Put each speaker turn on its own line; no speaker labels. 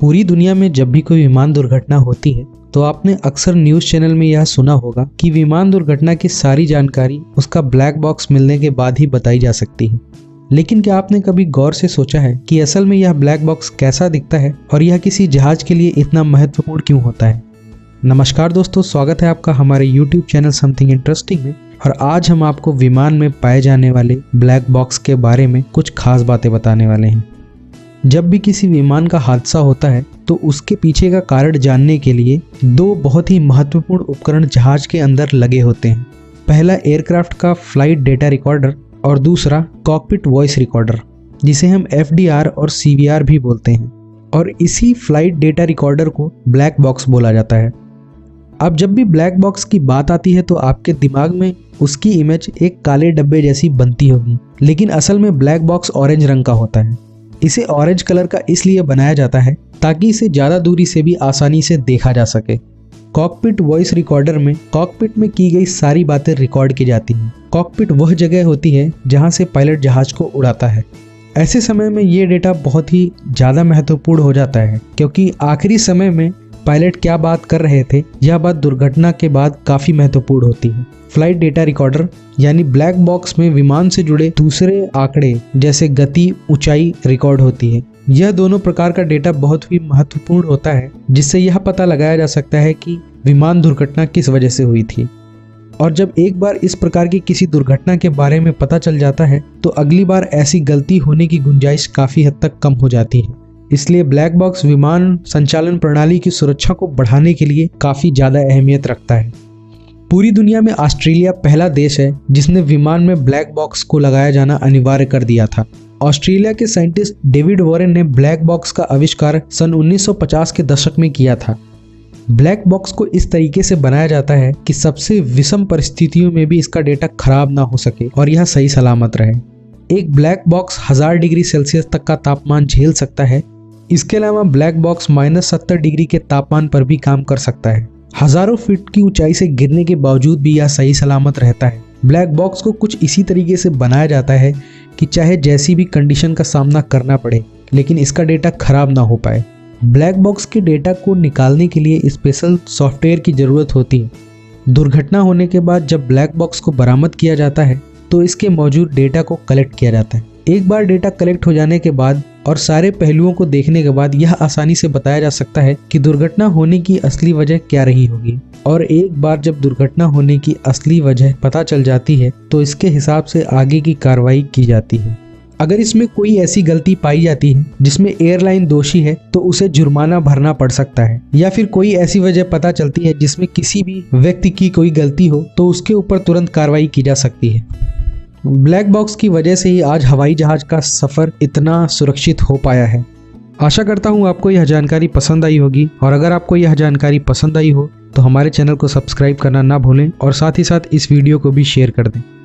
पूरी दुनिया में जब भी कोई विमान दुर्घटना होती है तो आपने अक्सर न्यूज़ चैनल में यह सुना होगा कि विमान दुर्घटना की सारी जानकारी उसका ब्लैक बॉक्स मिलने के बाद ही बताई जा सकती है। लेकिन क्या आपने कभी गौर से सोचा है कि असल में यह ब्लैक बॉक्स कैसा दिखता है और यह किसी जहाज के लिए इतना महत्वपूर्ण क्यों होता है? नमस्कार दोस्तों, स्वागत है आपका हमारे YouTube चैनल समथिंग इंटरेस्टिंग में। और आज हम आपको विमान में पाए जाने वाले ब्लैक बॉक्स के बारे में कुछ खास बातें बताने वाले हैं। जब भी किसी विमान का हादसा होता है तो उसके पीछे का कारण जानने के लिए दो बहुत ही महत्वपूर्ण उपकरण जहाज के अंदर लगे होते हैं। पहला एयरक्राफ्ट का फ्लाइट डेटा रिकॉर्डर और दूसरा कॉकपिट वॉइस रिकॉर्डर, जिसे हम FDR और CVR भी बोलते हैं। और इसी फ्लाइट डेटा रिकॉर्डर को ब्लैक बॉक्स बोला जाता है। अब जब भी ब्लैक बॉक्स की बात आती है तो आपके दिमाग में उसकी इमेज एक काले डब्बे जैसी बनती होगी, लेकिन असल में ब्लैक बॉक्स ऑरेंज रंग का होता है। इसे ऑरेंज कलर का इसलिए बनाया जाता है ताकि इसे ज़्यादा दूरी से भी आसानी से देखा जा सके। कॉकपिट वॉइस रिकॉर्डर में कॉकपिट में की गई सारी बातें रिकॉर्ड की जाती हैं। कॉकपिट वह जगह होती है जहां से पायलट जहाज को उड़ाता है। ऐसे समय में ये डेटा बहुत ही ज़्यादा महत्वपूर्ण हो जाता है, क्योंकि आखिरी समय में पायलट क्या बात कर रहे थे यह बात दुर्घटना के बाद काफ़ी महत्वपूर्ण होती है। फ्लाइट डेटा रिकॉर्डर यानी ब्लैक बॉक्स में विमान से जुड़े दूसरे आंकड़े जैसे गति, ऊंचाई रिकॉर्ड होती है। यह दोनों प्रकार का डेटा बहुत ही महत्वपूर्ण होता है, जिससे यह पता लगाया जा सकता है कि विमान दुर्घटना किस वजह से हुई थी। और जब एक बार इस प्रकार की किसी दुर्घटना के बारे में पता चल जाता है तो अगली बार ऐसी गलती होने की गुंजाइश काफ़ी हद तक कम हो जाती है। इसलिए ब्लैक बॉक्स विमान संचालन प्रणाली की सुरक्षा को बढ़ाने के लिए काफ़ी ज़्यादा अहमियत रखता है। पूरी दुनिया में ऑस्ट्रेलिया पहला देश है जिसने विमान में ब्लैक बॉक्स को लगाया जाना अनिवार्य कर दिया था। ऑस्ट्रेलिया के साइंटिस्ट डेविड वॉरेन ने ब्लैक बॉक्स का आविष्कार सन 1950 के दशक में किया था। ब्लैक बॉक्स को इस तरीके से बनाया जाता है कि सबसे विषम परिस्थितियों में भी इसका डेटा खराब ना हो सके और यह सही सलामत रहे। एक ब्लैक बॉक्स 1000 डिग्री सेल्सियस तक का तापमान झेल सकता है। इसके अलावा ब्लैक बॉक्स -70 डिग्री के तापमान पर भी काम कर सकता है। हजारों फीट की ऊंचाई से गिरने के बावजूद भी यह सही सलामत रहता है। ब्लैक बॉक्स को कुछ इसी तरीके से बनाया जाता है कि चाहे जैसी भी कंडीशन का सामना करना पड़े, लेकिन इसका डेटा खराब ना हो पाए। ब्लैक बॉक्स के डेटा को निकालने के लिए स्पेशल सॉफ्टवेयर की ज़रूरत होती है। दुर्घटना होने के बाद जब ब्लैक बॉक्स को बरामद किया जाता है तो इसके मौजूद डेटा को कलेक्ट किया जाता है। एक बार डेटा कलेक्ट हो जाने के बाद और सारे पहलुओं को देखने के बाद यह आसानी से बताया जा सकता है कि दुर्घटना होने की असली वजह क्या रही होगी। और एक बार जब दुर्घटना होने की असली वजह पता चल जाती है तो इसके हिसाब से आगे की कार्रवाई की जाती है। अगर इसमें कोई ऐसी गलती पाई जाती है जिसमें एयरलाइन दोषी है तो उसे जुर्माना भरना पड़ सकता है, या फिर कोई ऐसी वजह पता चलती है जिसमें किसी भी व्यक्ति की कोई गलती हो तो उसके ऊपर तुरंत कार्रवाई की जा सकती है। ब्लैक बॉक्स की वजह से ही आज हवाई जहाज का सफ़र इतना सुरक्षित हो पाया है। आशा करता हूँ आपको यह जानकारी पसंद आई होगी, और अगर आपको यह जानकारी पसंद आई हो तो हमारे चैनल को सब्सक्राइब करना ना भूलें और साथ ही साथ इस वीडियो को भी शेयर कर दें।